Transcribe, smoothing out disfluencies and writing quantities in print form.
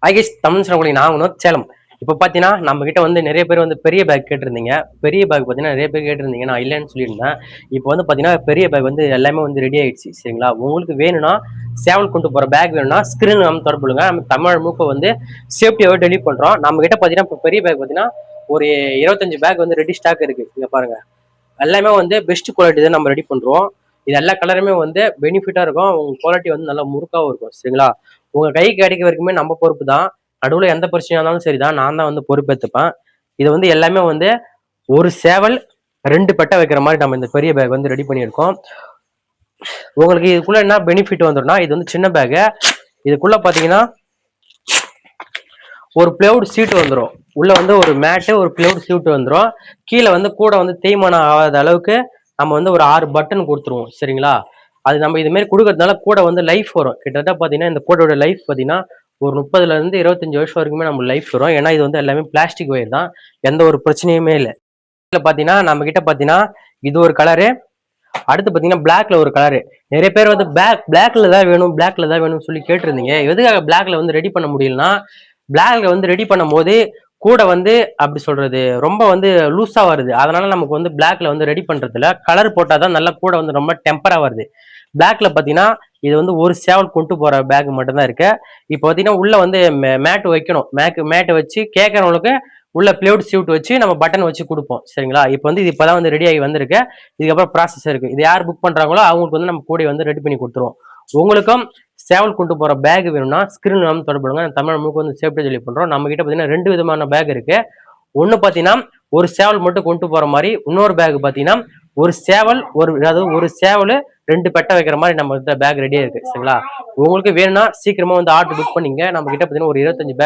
ஆகேஷ் தமிழ் சொல்லக்கூடிய நான் சேலம். இப்போ பார்த்தீங்கன்னா நம்ம கிட்ட வந்து நிறைய பேர் வந்து பெரிய பேக் கேட்டிருந்தீங்க. பெரிய பேக் பார்த்தீங்கன்னா நிறைய பேர் கேட்டிருந்தீங்க. நான் இல்லைன்னு சொல்லியிருந்தேன். இப்போ வந்து பார்த்தீங்கன்னா பெரிய பேக் வந்து எல்லாமே வந்து ரெடி ஆயிடுச்சு. சரிங்களா? உங்களுக்கு வேணும்னா சேவல் கொண்டு போகிற பேக் வேணும்னா ஸ்கிரீன் நம்ம தொடர்புங்க. நம்ம தமிழ் மூக்க வந்து சேஃப்டியாகவே டெலிவரி பண்ணுறோம். நம்ம கிட்ட பார்த்தீங்கன்னா இப்போ பெரிய பேக் பார்த்தீங்கன்னா ஒரு 25 பேக் வந்து ரெடி ஸ்டாக் இருக்கு. இங்க பாருங்க. எல்லாமே வந்து பெஸ்ட் குவாலிட்டி தான் நம்ம ரெடி பண்றோம். இது எல்லா கலருமே வந்து பெனிஃபிட்டா இருக்கும். உங்க குவாலிட்டி வந்து நல்லா முறுக்காவும் இருக்கும். சரிங்களா? உங்க கைக்கு கிடைக்க வரைக்குமே நம்ம பொறுப்பு தான். நடுவுல எந்த பிரச்சனையா இருந்தாலும் சரிதான். நான் தான் வந்து பொறுப்பேற்றுப்பேன். இது வந்து எல்லாமே வந்து ஒரு சேவல் 2 பெட்டை வைக்கிற மாதிரி நம்ம இந்த பெரிய பேக் வந்து ரெடி பண்ணியிருக்கோம். உங்களுக்கு இதுக்குள்ள என்ன பெனிஃபிட் வந்துடும்னா, இது வந்து சின்ன பேக்கு. இதுக்குள்ள பாத்தீங்கன்னா ஒரு பிளவுட் சீட் வந்துடும். உள்ள வந்து ஒரு மேட்டு ஒரு பிளவுட் சீட் வந்துடும். கீழே வந்து கூட வந்து தேய்மானம் ஆகாத அளவுக்கு நம்ம வந்து ஒரு 6 பட்டன் கொடுத்துருவோம். சரிங்களா? அது நம்ம இது மாதிரி கொடுக்கறதுனால கூட வந்து லைஃப் வரும். கிட்டத்தட்ட பாத்தீங்கன்னா இந்த கோடோட லைஃப் பாத்தீங்கன்னா ஒரு 30ல இருந்து 25 வருஷம் வரைக்குமே நம்ம லைஃப் வரும். ஏன்னா இது வந்து எல்லாமே பிளாஸ்டிக் ஒயர் தான். எந்த ஒரு பிரச்சனையுமே இல்லை. இதுல பாத்தீங்கன்னா நம்ம கிட்ட பாத்தீங்கன்னா இது ஒரு கலரு. அடுத்து பாத்தீங்கன்னா பிளாக்ல ஒரு கலரு. நிறைய பேர் வந்து பிளாக்ல தான் வேணும், பிளாக்ல தான் வேணும்னு சொல்லி கேட்டிருந்தீங்க. எதுக்காக பிளாக்ல வந்து ரெடி பண்ண முடியலன்னா, பிளாக்ல வந்து ரெடி பண்ணும் போது கூட வந்து அப்படி சொல்றது ரொம்ப வந்து லூஸா வருது. அதனால நமக்கு வந்து பிளாக்ல வந்து ரெடி பண்றதுல கலர் போட்டாதான் நல்லா கூட வந்து ரொம்ப டெம்பரா வருது. பிளாக்ல பாத்தீங்கன்னா இது வந்து ஒரு சேவல் கொண்டு போற பேக் மட்டும் தான் இருக்கு. இப்போ பாத்தீங்கன்னா உள்ள வந்து மேட் வைக்கணும். மேட் வச்சு கேட்கறவங்களுக்கு உள்ள பிளேவுட் சீட் வச்சு நம்ம பட்டன் வச்சு கொடுப்போம். சரிங்களா? இப்போ வந்து இது இப்பதான் வந்து ரெடி ஆகி வந்திருக்கு. இதுக்கப்புறம் ப்ராசஸ் இருக்கு. இது யார் புக் பண்றாங்களோ அவங்களுக்கு வந்து நம்ம கூட வந்து ரெடி பண்ணி கொடுத்துருவோம். உங்களுக்கும் சேவல் கொண்டு போற பேக் வேணும்னா ஸ்கிரீன் நம்ம தொடர்புங்க. தமிழ் முழுக்க வந்து சேஃப்டி டெலிவரி பண்றோம். நம்ம கிட்ட பாத்தீங்கன்னா 2 விதமான பேக் இருக்கு. ஒண்ணு பாத்தீங்கன்னா ஒரு சேவல் மட்டும் கொண்டு போற மாதிரி, இன்னொரு பேக் பாத்தீங்கன்னா ஒரு சேவல் அதாவது ஒரு சேவல் 2 பெட்டை வைக்கிற மாதிரி நம்ம பேக் ரெடியா இருக்கு. சரிங்களா? உங்களுக்கு வேணும்னா சீக்கிரமா வந்து ஆர்டர் புக் பண்ணிங்க. நம்ம கிட்ட பாத்தீங்கன்னா ஒரு 25 பேக்